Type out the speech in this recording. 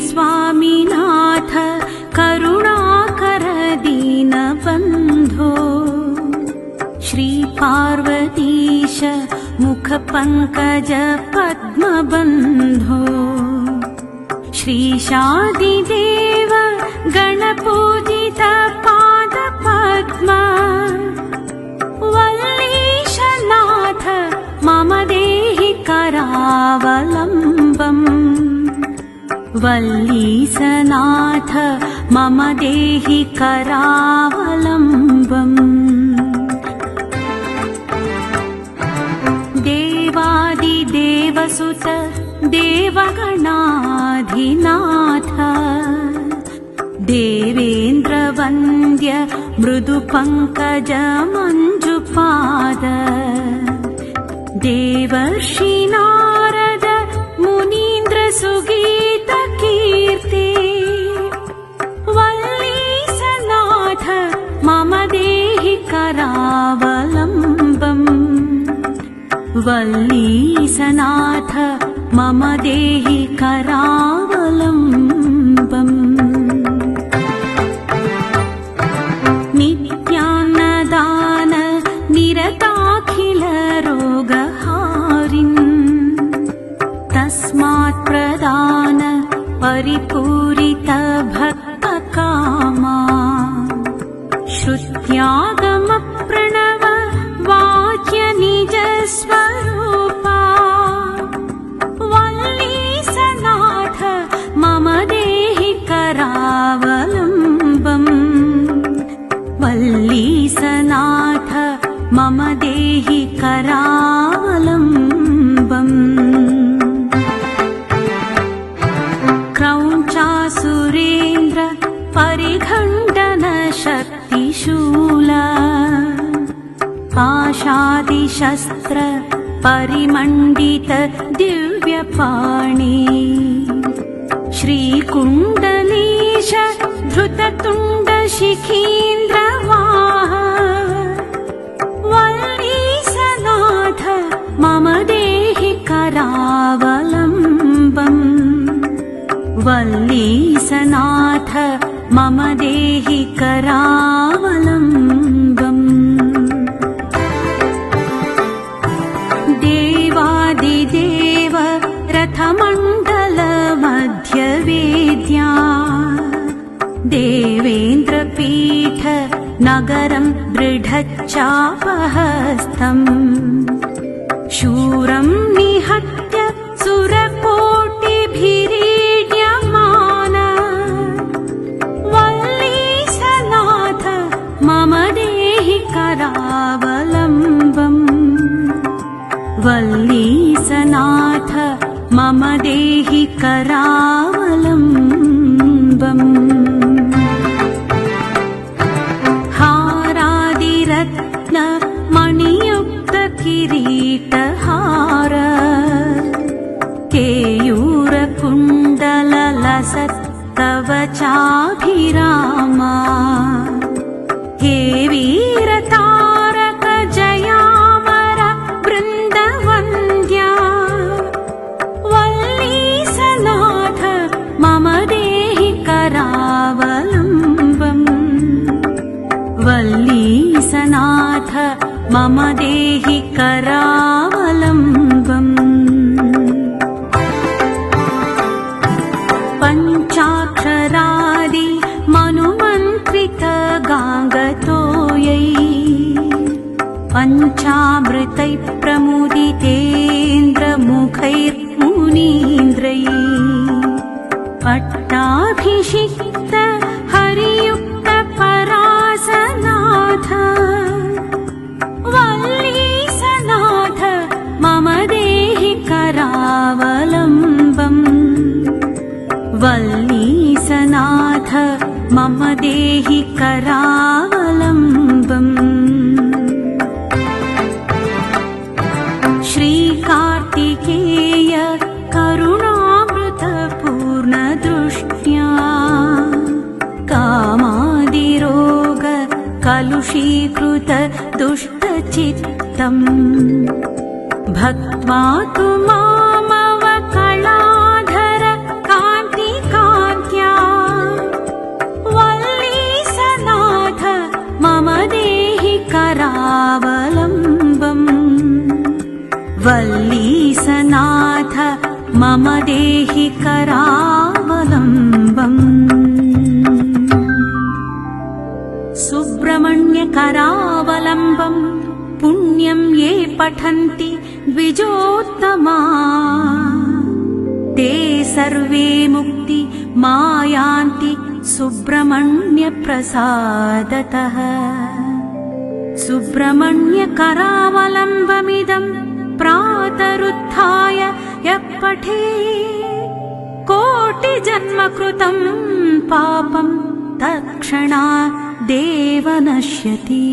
स्वामिनाथ करुणाकर दीनबन्धो श्री पार्वतीश मुखपङ्कज पद्मबन्धो श्रीशादिदेव गणपूजित पादपद्मा वल्लीशनाथ मम देहि करावलम्बम् वल्लीसनाथ मम देहि करावलम्बम् देवादिदेवसुत देवगणाधिनाथ देवेन्द्रवन्द्य मृदुपङ्कज मञ्जुपाद देवर्षि नारद मुनीन्द्र सुगीत कीर्ति वल्लीसनाथ मम देहि करावलम्बम् वल्लीसनाथ मम देहि करावलम्बम् नित्यान्नदान निरताखिल रोगहारिन् तस्मात् प्रदान परिपूरित भक्तकामा श्रुत्यागम प्रणव वाच्य निज स्वरूपा वल्लीसनाथ मम देहि करावलम्बम् वल्लीसनाथ मम देहि करावलम्बम् क्रौञ्चासुरेन्द्र परिघण्डन शक्तिशूल पाशादिशस्त्र परिमण्डित दिव्यपाणि श्रीकुण्डलीश धृततुण्ड शिखीन्द्रवाह वल्लीसनाथ मम देहि करावलम्बम् वल्लीसनाथ मम देहि करावलम्बम् देवादिदेव रथमण्डल मध्यवेद्या देवेन्द्रपीठ नगरं दृढच्चापहस्तम् शूरं निहत्य सुरकोटिभिरीड्यमान वल्लीसनाथ मम देहि करावलम्बम् वल्लीसनाथ मम देहि करावलम्बम् हारादिरत्न मणियुक्त किरीटहार केयूरकुण्डललसत्तव चाभिरामा हे वीरतारक जयामर वृन्दवन्द्या वल्लीसनाथ मम देहि करावलम्बम् वल्लीसनाथ मम देहि करावलम्बम् पञ्चाक्षरादि मनुमन्त्रित गाङ्गतोयै पञ्चामृतै प्रमुदितेन्द्र मुखैर्मुनीन्द्रैः पट्टाभिषिक्त हरियुक्त परासनाथ वल्लीसनाथ मम देहि करावलम्बम् वल्लीसनाथ मम देहि करावलम्बम् श्रीकार्तिकेय करुणामृतपूर्णदृष्ट्या कामादिरोग कलुषीकृत दुष्टचित्तम् भक्त्वा तु मामव कलाधर कान्तिका मम देहि करावलम्बम् सुब्रह्मण्यकरावलम्बम् पुण्यं ये पठन्ति द्विजोत्तमा ते सर्वे मुक्ति मायान्ति सुब्रह्मण्यप्रसादतः सुब्रह्मण्यकरावलम्बमिदं प्रातरुत्थाय यः पठेत् कोटिजन्मकृतं पापं तत्क्षणादेव नश्यति।